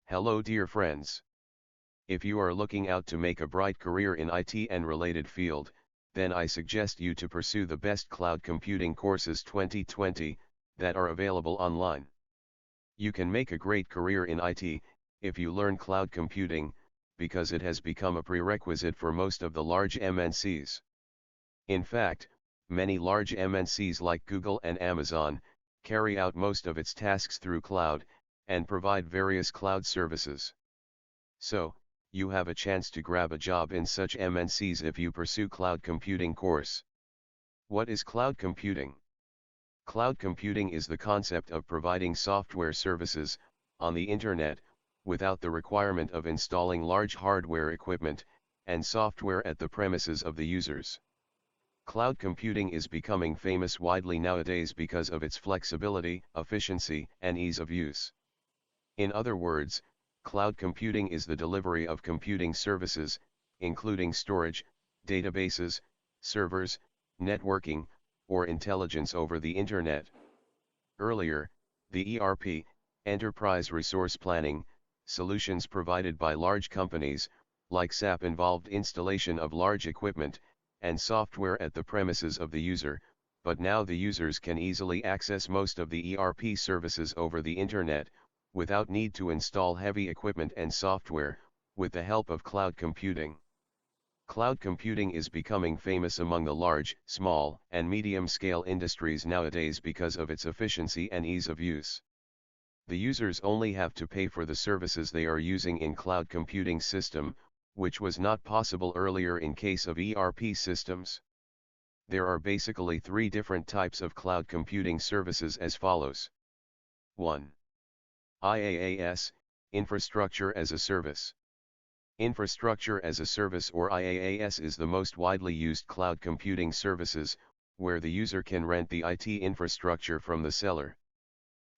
Hello dear friends. If you are looking out to make a bright career in IT and related field, then I suggest you to pursue the best cloud computing courses 2020 that are available online. You can make a great career in IT if you learn cloud computing, because it has become a prerequisite for most of the large MNCs. In fact, many large MNCs like Google and Amazon carry out most of its tasks through cloud and provide various cloud services. So, you have a chance to grab a job in such MNCs if you pursue cloud computing course. What is cloud computing? Cloud computing is the concept of providing software services on the internet without the requirement of installing large hardware equipment and software at the premises of the users. Cloud computing is becoming famous widely nowadays because of its flexibility, efficiency, and ease of use. In other words, cloud computing is the delivery of computing services, including storage, databases, servers, networking, or intelligence over the internet. Earlier, the ERP, Enterprise Resource Planning, solutions provided by large companies, like SAP involved installation of large equipment and software at the premises of the user, but now the users can easily access most of the ERP services over the internet, without need to install heavy equipment and software, with the help of cloud computing. Cloud computing is becoming famous among the large, small, and medium-scale industries nowadays because of its efficiency and ease of use. The users only have to pay for the services they are using in cloud computing system, which was not possible earlier in case of ERP systems. There are basically three different types of cloud computing services as follows. 1. IaaS, Infrastructure as a Service. Infrastructure as a Service or IaaS is the most widely used cloud computing services, where the user can rent the IT infrastructure from the seller.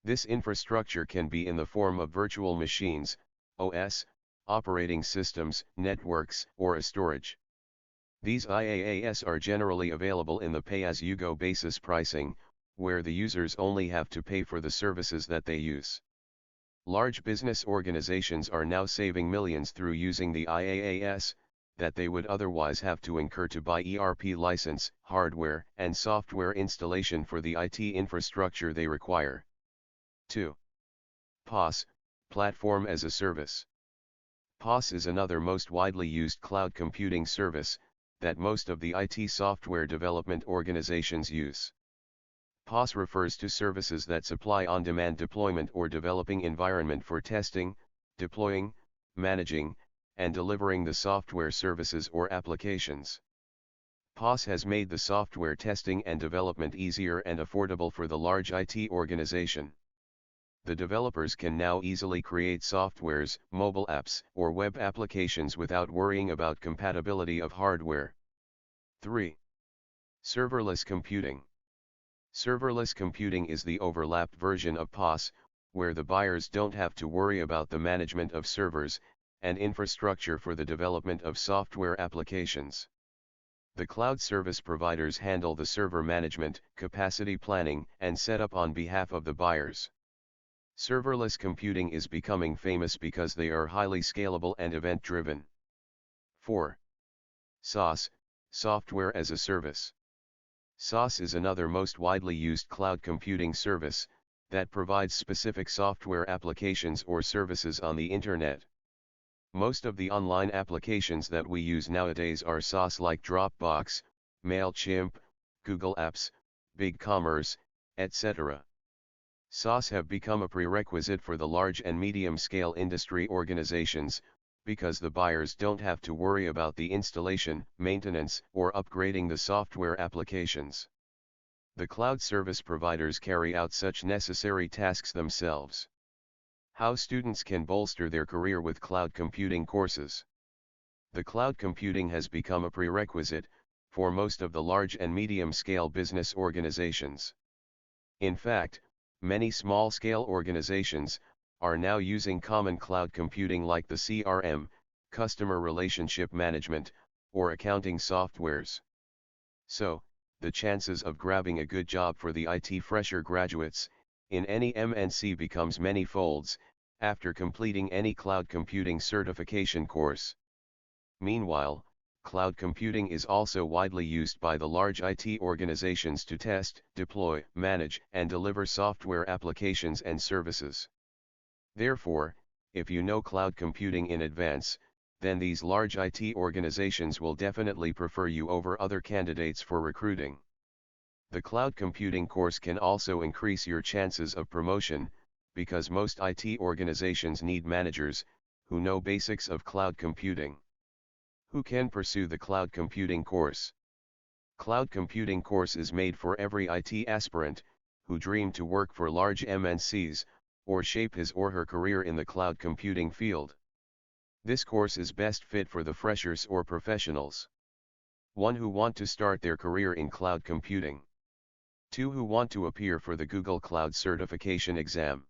This infrastructure can be in the form of virtual machines, OS, operating systems, networks, or a storage. These IaaS are generally available in the pay-as-you-go basis pricing, where the users only have to pay for the services that they use. Large business organizations are now saving millions through using the IaaS, that they would otherwise have to incur to buy ERP license, hardware, and software installation for the IT infrastructure they require. 2. PaaS, Platform as a Service. PaaS is another most widely used cloud computing service, that most of the IT software development organizations use. PaaS refers to services that supply on-demand deployment or developing environment for testing, deploying, managing, and delivering the software services or applications. PaaS has made the software testing and development easier and affordable for the large IT organization. The developers can now easily create softwares, mobile apps, or web applications without worrying about compatibility of hardware. 3. Serverless computing. Serverless computing is the overlapped version of PaaS, where the buyers don't have to worry about the management of servers and infrastructure for the development of software applications. The cloud service providers handle the server management, capacity planning, and setup on behalf of the buyers. Serverless computing is becoming famous because they are highly scalable and event-driven. 4. SaaS, Software as a Service. SaaS is another most widely used cloud computing service, that provides specific software applications or services on the internet. Most of the online applications that we use nowadays are SaaS like Dropbox, MailChimp, Google Apps, BigCommerce, etc. SaaS have become a prerequisite for the large and medium-scale industry organizations, because the buyers don't have to worry about the installation, maintenance, or upgrading the software applications. The cloud service providers carry out such necessary tasks themselves. How students can bolster their career with cloud computing courses. The cloud computing has become a prerequisite for most of the large and medium-scale business organizations. In fact, many small-scale organizations are now using common cloud computing like the CRM, customer relationship management, or accounting softwares. So, the chances of grabbing a good job for the IT fresher graduates in any MNC becomes many folds, after completing any cloud computing certification course. Meanwhile, cloud computing is also widely used by the large IT organizations to test, deploy, manage, and deliver software applications and services. Therefore, if you know cloud computing in advance, then these large IT organizations will definitely prefer you over other candidates for recruiting. The cloud computing course can also increase your chances of promotion, because most IT organizations need managers who know basics of cloud computing. Who can pursue the cloud computing course? Cloud computing course is made for every IT aspirant who dream to work for large MNCs or shape his or her career in the cloud computing field. This course is best fit for the freshers or professionals. 1. Who want to start their career in cloud computing. 2. Who want to appear for the Google Cloud Certification exam.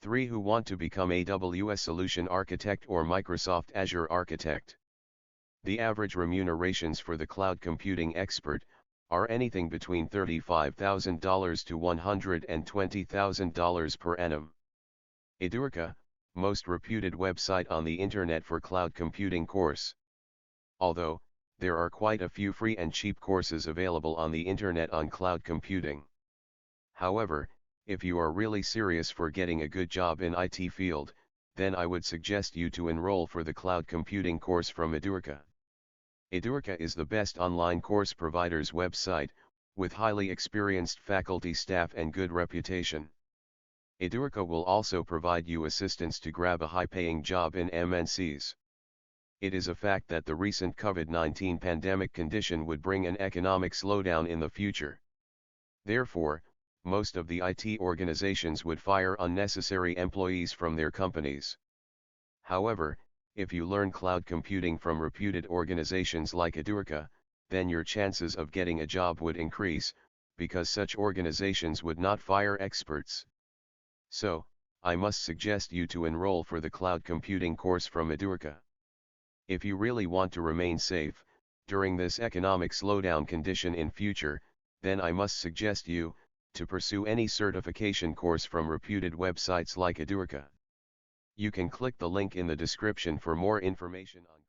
3. Who want to become AWS Solution Architect or Microsoft Azure Architect. The average remunerations for the cloud computing expert are anything between $35,000 to $120,000 per annum. Edurka, most reputed website on the internet for cloud computing course. Although, there are quite a few free and cheap courses available on the internet on cloud computing. However, if you are really serious for getting a good job in IT field, then I would suggest you to enroll for the cloud computing course from Edurka. Edurka is the best online course provider's website, with highly experienced faculty staff and good reputation. Edurka will also provide you assistance to grab a high-paying job in MNCs. It is a fact that the recent COVID-19 pandemic condition would bring an economic slowdown in the future. Therefore, most of the IT organizations would fire unnecessary employees from their companies. However, if you learn cloud computing from reputed organizations like Edurka, then your chances of getting a job would increase, because such organizations would not fire experts. So, I must suggest you to enroll for the cloud computing course from Edurka. If you really want to remain safe during this economic slowdown condition in future, then I must suggest you to pursue any certification course from reputed websites like Edurka. You can click the link in the description for more information on